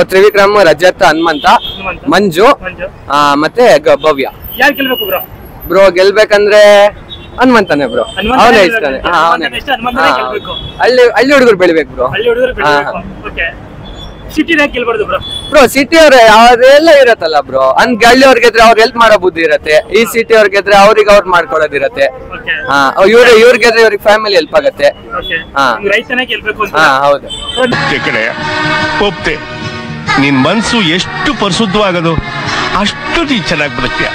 ತ್ರಿವಿಕ್ರಮ್, ರಜತ್, ಹನುಮಂತ, ಮಂಜು ಮತ್ತೆ ಭವ್ಯ. ಯಾರು ಗೆಲ್ಬೇಕು ಬ್ರೋ? ಬ್ರೋ ಗೆಲ್ಬೇಕಂದ್ರೆ ಹನುಮಂತನೇ ಬ್ರೋ, ಅವನೇ ಇಷ್ಟನೇ. ಹಳ್ಳಿ ಹುಡುಗರು ಬೆಳಿಬೇಕು ಬ್ರೋ. ಸಿಟಿ ಗೆಲ್ಬಾರ್ದು ಬ್ರೋ. ಬ್ರೋ ಸಿಟಿ ಅವ್ರೆ ಅವರೆಲ್ಲ ಇರತ್ತಲ್ಲ ಬ್ರೋ, ಹಳ್ಳಿ ಅವ್ರಿಗೆ ಅವ್ರು ಹೆಲ್ಪ್ ಮಾಡೋ ಬುದ್ಧಿ ಇರತ್ತೆ. ಈ ಸಿಟಿ ಅವ್ರಿಗೆ ಅವ್ರಿಗೆ ಅವ್ರು ಮಾಡ್ಕೊಳ್ಳೋದಿರತ್ತೆ. ಇವ್ರಿಗೆ ಇವ್ರಿಗೆ ಫ್ಯಾಮಿಲಿ ಹೆಲ್ಪ್ ಆಗತ್ತೆ. ಹೌದು. ಒಪ್ತೆ, ನಿನ್ ಮನ್ಸು ಎಷ್ಟು ಪರಿಶುದ್ಧವಾಗದು ಅಷ್ಟು ನೀ ಚೆನ್ನಾಗಿ ಬದುಕ್ತೀಯ.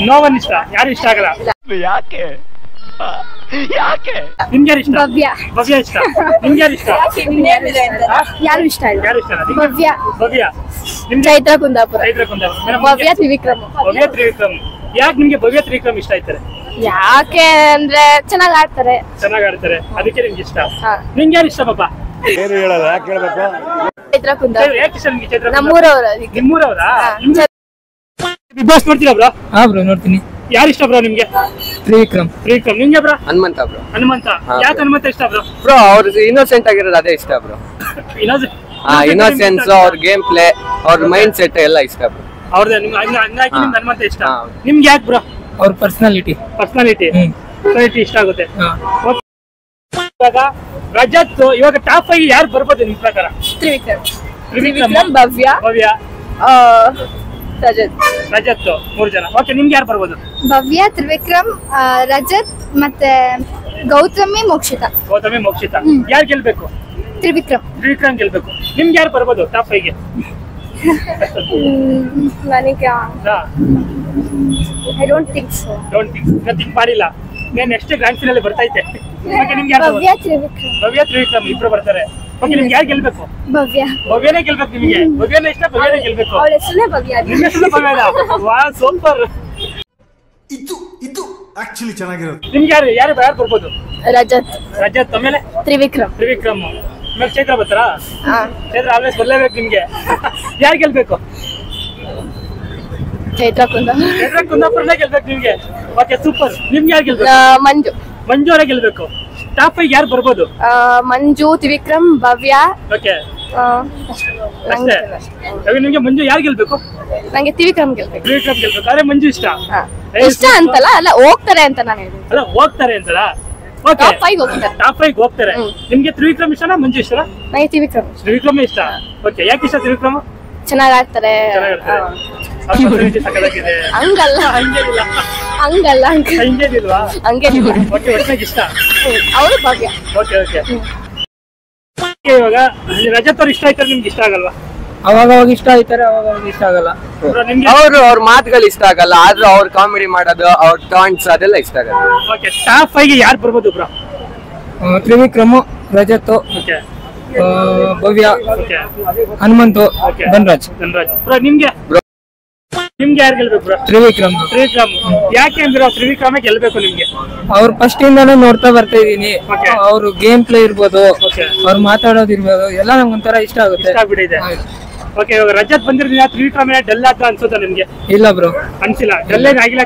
ನೋ ಒನ್ ಇಷ್ಟ. ಯಾರು ಇಷ್ಟ ಆಗಲ್ಲ? ಯಾಕೆ ನಿಮ್ಗೆ ಯಾರು ಇಷ್ಟ? ಭವ್ಯ ಇಷ್ಟ. ನಿಮ್ಗೆ ಯಾರು ಇಷ್ಟ? ಯಾರು ಇಷ್ಟ ಇಲ್ಲ. ಯಾರು ಇಷ್ಟ? ಭವ್ಯ. ಚೈತ್ರ ಕುಂದಾಪುರ. ಭವ್ಯ ತ್ರಿವಿಕ್ರಮ್. ಯಾಕೆ ನಿಮ್ಗೆ ಭವ್ಯ ತ್ರಿವಿಕ್ರಮ್ ಇಷ್ಟ ಆಯ್ತಾರೆ? ಯಾಕೆ ಅಂದ್ರೆ ಚೆನ್ನಾಗ್ ಆಡ್ತಾರೆ. ಅದಕ್ಕೆ ನಿಮ್ಗೆ ಇಷ್ಟ. ನಿಮ್ಗೆ ಯಾರು ಇಷ್ಟ ಪಾಪ? ಚೈತ್ರ ಕುಂದಾಪುರ. ಯಾಕೆ ಇಷ್ಟ ನಿಮ್ಗೆ ಚೈತ್ರ? ನಮ್ಮೂರವರ. ನಿಮ್ಮೂರವರಾ? ಬಿಗ್ ಬಾಸ್ ನೋಡ್ತೀರಾ ಬ್ರೋ? ಬ್ರೋ ನೋಡ್ತೀನಿ. ಯಾರು ಇಷ್ಟ ಬ್ರೋ ನಿಮ್ಗೆ? ತ್ರಿವಿಕ್ರಮ್. ನಿಮ್ಗೆ ಬ್ರೋ? ಹನುಮಂತ ಬ್ರೋ. ಯಾಕೆ ಹನುಮಂತ ಇಷ್ಟ ಬ್ರೋ? ಬ್ರೋ ಅವ್ರ ಇನ್ನೋಸೆಂಟ್ ಆಗಿರೋದು ಅದೇ ಇಷ್ಟ ಬ್ರೋ. ಇನ್ನೋಸೆನ್ಸ್, ಅವ್ರ ಗೇಮ್ ಪ್ಲೇ, ಅವ್ರ ಮೈಂಡ್ ಸೆಟ್ ಎಲ್ಲ ಇಷ್ಟ ಬ್ರೋ. ಅವ್ರದ್ದು ಹಂಗಾಗಿ ನಿಮ್ಗೆ ಹನುಮಂತ ಇಷ್ಟ. ನಿಮ್ಗೆ ಯಾಕೆ ಬ್ರೋ? ಅವ್ರ ಪರ್ಸನಾಲಿಟಿ ಇಷ್ಟ ಆಗುತ್ತೆ. ಇವಾಗ ರಜತ್, ಇವಾಗ ಟಾಪ್ 5 ಯಾರು ಬರ್ಬೋದು ನಿಮ್ ಪ್ರಕಾರ? ತ್ರಿವಿಕ್ರಮ್, ಭವ್ಯ, ರಜತ್ 3 ಜನ. ಓಕೆ, ನಿಮ್ಗೆ ಯಾರು ಬರ್ಬೋದು? ಭವ್ಯ, ತ್ರಿವಿಕ್ರಮ್, ರಜತ್ ಮತ್ತೆ ಗೌತಮಿ, ಮೋಕ್ಷಿತಾ. ಯಾರು ಗೆಲ್ಬೇಕು? ತ್ರಿವಿಕ್ರಮ್ ಗೆಲ್ಬೇಕು. ನಿಮ್ಗೆ ಯಾರು ಬರ್ಬೋದು ಟಾಪ್ 5 ಗೆ? ನನಗೆ I don't think so. Think ಮಾಡಿಲ್ಲ. ನೆಕ್ಸ್ಟ್ ಗ್ರ್ಯಾಂಡ್ ಫಿನಾಲೆ ಬರ್ತೈತೆ. ಭವ್ಯ ತ್ರಿವಿಕ್ರಮ್ ಇಬ್ರು ಬರ್ತಾರೆ. ಓಕೆ, ನಿಮ್ಗೆ ಯಾರು ಗೆಲ್ಬೇಕು? ಭವ್ಯನೇ ಗೆಲ್ಬೇಕು. ನಿಮಗೆ ಭವ್ಯನೇ ಇಷ್ಟ? ಭವ್ಯನೇ ಗೆಲ್ಬೇಕು. ಅವಳ ಹೆಸರೇ ಭವ್ಯ. ನಿಮ್ಮ ಹೆಸರು ಭವ್ಯನಾ? ವಾ, ಸೂಪರ್. ಇದು ಆಕ್ಚುಲಿ ಚೆನ್ನಾಗಿರೋದು. ನಿಮ್ಗೆ ಯಾರು ಬರ್ಬೋದು? ರಜತ್ ಆಮೇಲೆ ತ್ರಿವಿಕ್ರಮ್ ಆಮೇಲೆ ಚೈತ್ರ ಬರ್ತಾರಾ? ಚೈತ್ರ ಆಲ್ವೇಸ್ ಬರ್ಲೇಬೇಕು ನಿಮ್ಗೆ. ಯಾರು ಗೆಲ್ಬೇಕು? ಚೈತ್ರ ಕುಂದಾಪುರನೇ ಗೆಲ್ಬೇಕು ನಿಮ್ಗೆ. Okay, super. ನಿಮ್ಗೆ ಯಾರು ಗೆಲ್ಬೇಕು? ಮಂಜು ಅವರೇ ಗೆಲ್ಬೇಕು. ಟಾಪ್ 5 ಯಾರು ಬರ್ಬೋದು? ಮಂಜು, ತ್ರಿವಿಕ್ರಮ್, ಭವ್ಯ. ಓಕೆ, ಅಷ್ಟೇ. ನಿಮ್ಗೆ ಮಂಜು ಯಾರು ಗೆಲ್ಬೇಕು? ನಂಗೆ ತ್ರಿವಿಕ್ರಮ್ ಗೆಲ್ಬೇಕು. ಆದ್ರೆ ಮಂಜು ಇಷ್ಟ ಅಂತಲ್ಲ, ಅಲ್ಲ ಹೋಗ್ತಾರೆ ಅಂತ ನಾನು ಹೇಳಿದೆ. ಅಲ್ಲ, ಹೋಗ್ತಾರೆ ಅಂತಲ್ಲ. ಟಾಪ್ 5 ಹೋಗ್ತಾರೆ. ನಿಮ್ಗೆ ತ್ರಿವಿಕ್ರಮ್ ಇಷ್ಟನಾ ಮಂಜು ಇಷ್ಟನಾ? ನಂಗೆ ತ್ರಿವಿಕ್ರಮ್ ಇಷ್ಟ. ಓಕೆ, ಯಾಕೆ ಇಷ್ಟ ತ್ರಿವಿಕ್ರಮ್? ಚೆನ್ನಾಗ್ ಆಡ್ತಾರೆ. ಹಂಗಲ್ಲ. ಇಷ್ಟ ಅವರು ಭವ್ಯ. ಇವಾಗ ರಜತ್ ಅವ್ರು ಇಷ್ಟ ಆಯ್ತಾರೆ, ನಿಮ್ಗೆ ಇಷ್ಟ ಆಗಲ್ವಾ? ಅವಾಗ ಇಷ್ಟ ಆಯ್ತಾರೆ, ಅವಾಗ ಇಷ್ಟ ಆಗಲ್ಲ. ಅವ್ರ ಮಾತುಗಳು ಇಷ್ಟ ಆಗಲ್ಲ, ಆದ್ರೂ ಅವ್ರ ಕಾಮಿಡಿ ಮಾಡೋದು, ಅವ್ರ ಟಾಂಟ್ಸ್ ಅದೆಲ್ಲ ಇಷ್ಟ ಆಗಲ್ಲ. ಓಕೆ, ಟಾಪ್ 5 ಗೆ ಯಾರು ಬರ್ಬೋದು ಬ್ರೋ? ತ್ರಿವಿಕ್ರಮ್, ರಜತ್, ಭವ್ಯ, ಹನುಮಂತು, ಧನರಾಜ್. ಬ್ರೋ ನಿಮ್ಗೆ ಯಾರು ಗೆಲ್ಬೇಕು ಬ್ರೋ? ತ್ರಿವಿಕ್ರಮ್. ಯಾಕೆ ಅಂದ್ರೆ ತ್ರಿವಿಕ್ರಮ ಗೆಲ್ಬೇಕು ನಿಮ್ಗೆ? ಅವ್ರು ಫಸ್ಟ್ ಇಂದಾನು ನೋಡ್ತಾ ಬರ್ತಾ ಇದೀನಿ. ಅವ್ರು ಗೇಮ್ ಪ್ಲೇ ಇರ್ಬೋದು, ಅವ್ರು ಮಾತಾಡೋದಿರ್ಬೋದು, ಎಲ್ಲ ನಂಗೆ ಒಂಥರ ಇಷ್ಟ ಆಗುತ್ತೆ. ಓಕೆ, ಇವಾಗ ರಜತ್ ಬಂದಿರೋದ್ರಿಂದ ತ್ರಿವಿಕ್ರಮ ಡಲ್ ಆತ ಅನ್ಸುತ್ತಾ ನಿಮ್ಗೆ? ಇಲ್ಲ ಬ್ರೋ, ಅನ್ಸಿಲ್ಲ. ಡಲ್ ಆಗಿಲ್ಲ,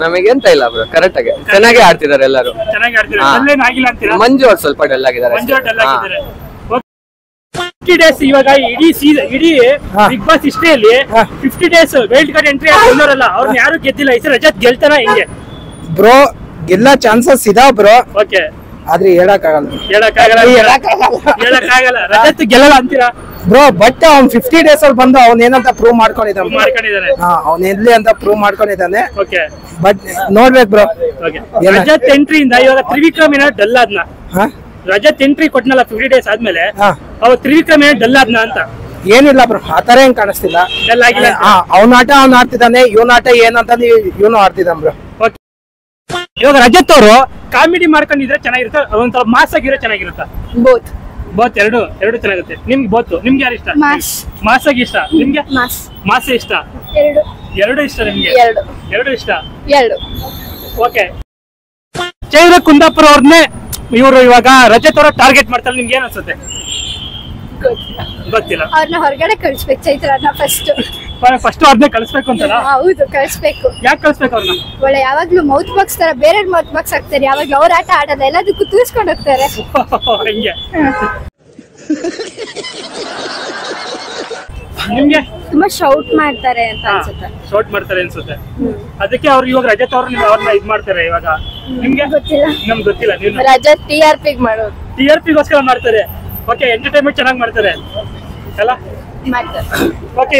ನಮಗೆಂತ ಇಲ್ಲ ಬ್ರೋ, ಕರೆಕ್ಟ್ ಆಗಿ ಚೆನ್ನಾಗಿ ಆಡ್ತಿದ್ದಾರೆ ಎಲ್ಲರೂ. ಡಲ್ ಆಗಿಲ್ಲ ಅಂತೀರಾ? ಮಂಜು ಅವ್ರು ಸ್ವಲ್ಪ ಡಲ್ ಆಗಿದ್ದಾರೆ. 50 ಡೇಸ್ ಇವಾಗ ಇಡೀ ಬಿಗ್ ಬಾಸ್ ಹಿಸ್ಟ್ರಿಯಲ್ಲಿ 50 ಡೇಸ್ ವೈಲ್ಡ್ ಕಾರ್ಡ್ ಎಂಟ್ರಿ ಬಂದವರಲ್ಲ, ಅವ್ರನ್ನ ಯಾರು ಗೆದ್ದಿಲ್ಲ. ಈ ರಜತ್ ಗೆಲ್ತಾನ ಹೆಂಗೆ ಬ್ರೋ? ಗೆಲ್ಲ ಚಾನ್ಸಸ್ ಇದೆ ಬ್ರೋ. ಓಕೆ, ಆದ್ರೆ ಹೇಳಕ್ಕಾಗಲ್ಲ. ರಜತ್ ಗೆಲ್ಲಲ್ಲ ಅಂತೀರಾ ಬ್ರೋ? ಬಟ್ ಅವ್ನ್ 50 ಡೇಸ್ ಅಲ್ಲಿ ಬಂದು ಅವ್ನ ಏನಂತ ಪ್ರೂವ್ ಮಾಡ್ಕೊಂಡಿದ್ದಾನೆ. ಅವ್ನ ಎಲ್ಲಿ ಅಂತ ಪ್ರೂವ್ ಮಾಡ್ಕೊಂಡಿದ್ದಾನೆ. ಓಕೆ, ಬಟ್ ನೋಡ್ಬೇಕು ಬ್ರೋ. ರಜತ್ ಎಂಟ್ರಿಯಿಂದ ಇವಾಗ ತ್ರಿವಿಕ್ರಮ್ ಏನೋ ಡಲ್ ಆದ್ನ. ರಜತ್ ಎಂಟ್ರಿ ಕೊಟ್ನಲ್ಲ 50 ಡೇಸ್ ಆದ್ಮೇಲೆ, ಅವ ತ್ರಿವಿಕ್ರಮ್ ಏನೋ ಡಲ್ ಆದ್ನ ಅಂತ. ಏನಿಲ್ಲ ಬ್ರೋ, ಆತರ ಏನ್ ಕಾಣಿಸ್ತಿಲ್ಲ. ಡಲ್ ಆಗಿಲ್ಲ. ಅವ್ನ ಆಟ ಅವ್ನ ಆಡ್ತಿದ್ದಾನೆ, ಇವನ್ ಆಟ ಏನಂತ ಇವನು ಆಡ್ತಿದ್ದಾನ ಬ್ರೋ. ಇವಾಗ ರಜತ್ ಅವರು ಕಾಮಿಡಿ ಮಾಡ್ಕೊಂಡಿದ್ರೆ ಚೆನ್ನಾಗಿರುತ್ತೆ, ಒಂಥರ ಮಾಸ್ ಆಗಿರೋ ಚೆನ್ನಾಗಿರುತ್ತೆ. ಬೋತ್ ಎರಡು ಚೆನ್ನಾಗುತ್ತೆ. ನಿಮ್ಗೆ ಬೋತ್. ನಿಮ್ಗೆ ಯಾರು ಇಷ್ಟ? ಮಾಸ್ ಆಗಿ ಇಷ್ಟ. ನಿಮ್ಗೆ ಮಾಸೆ ಇಷ್ಟ? ಎರಡು ಇಷ್ಟ ನಿಮ್ಗೆ? ಎರಡು ಇಷ್ಟ. ಓಕೆ, ಚೈತ್ರ ಕುಂದಾಪುರ ಅವ್ರನ್ನೇ ಇವರು ಇವಾಗ ರಜತ್ ಅವರ ಟಾರ್ಗೆಟ್ ಮಾಡ್ತಾರೆ. ನಿಮ್ಗೆ ಏನ್ ಅನ್ಸುತ್ತೆ? ಗೊತ್ತಿಲ್ಲ. ಅವ್ರನ್ನ ಹೊರಗಡೆ ಕಳಿಸ್ಬೇಕು ಚೈತ್ರನ ಫಸ್ಟ್. ಫಸ್ಟ್ ಅವ್ರನ್ನೇ ಕಳಿಸ್ಬೇಕು ಅಂತಲ್ಲ? ಹೌದು ಕಳಿಸ್ಬೇಕು. ಯಾಕೆ ಕಳಿಸ್ಬೇಕು ಅವ್ರನ್ನ? ಒಳ್ಳೆ ಯಾವಾಗ್ಲೂ ಮೌತ್ ಬಾಕ್ಸ್ ತರ ಬೇರೆ ಮೌತ್ ಬಾಕ್ಸ್ ಆಗ್ತಾರೆ, ಯಾವಾಗ್ಲೂ ಅವ್ರ ಆಟ ಆಡೋದ ಎಲ್ಲದಕ್ಕೂ ತೂರ್ಸ್ಕೊಂಡು ಹೋಗ್ತಾರೆ. ಹಿಂಗೆ ನಿಮ್ಗೆ ತುಂಬಾ ಶೌಟ್ ಮಾಡ್ತಾರೆ ಅಂತ ಅನ್ಸುತ್ತೆ. ಶೌಟ್ ಮಾಡ್ತಾರೆ ಅನ್ಸುತ್ತೆ, ಅದಕ್ಕೆ ಅವ್ರು ಇವಾಗ ರಜತ್ ಅವ್ರು ಅವ್ರನ್ನ ಇದ್ ಮಾಡ್ತಾರೆ ಇವಾಗ. ನಿಮ್ಗೆ ಗೊತ್ತಿಲ್ಲ, ನಮ್ಗೆ ಗೊತ್ತಿಲ್ಲ. ನೀವು ರಜತ್ TRP ಮಾಡೋದು, TRP ಗೋಸ್ಕರ ಮಾಡ್ತಾರೆ. ಓಕೆ, ಎಂಟರ್ಟೈನ್ಮೆಂಟ್ ಚೆನ್ನಾಗಿ ಮಾಡ್ತಾರೆ ಅಲ್ಲ? ಮಾಡ್ತಾರೆ. ಓಕೆ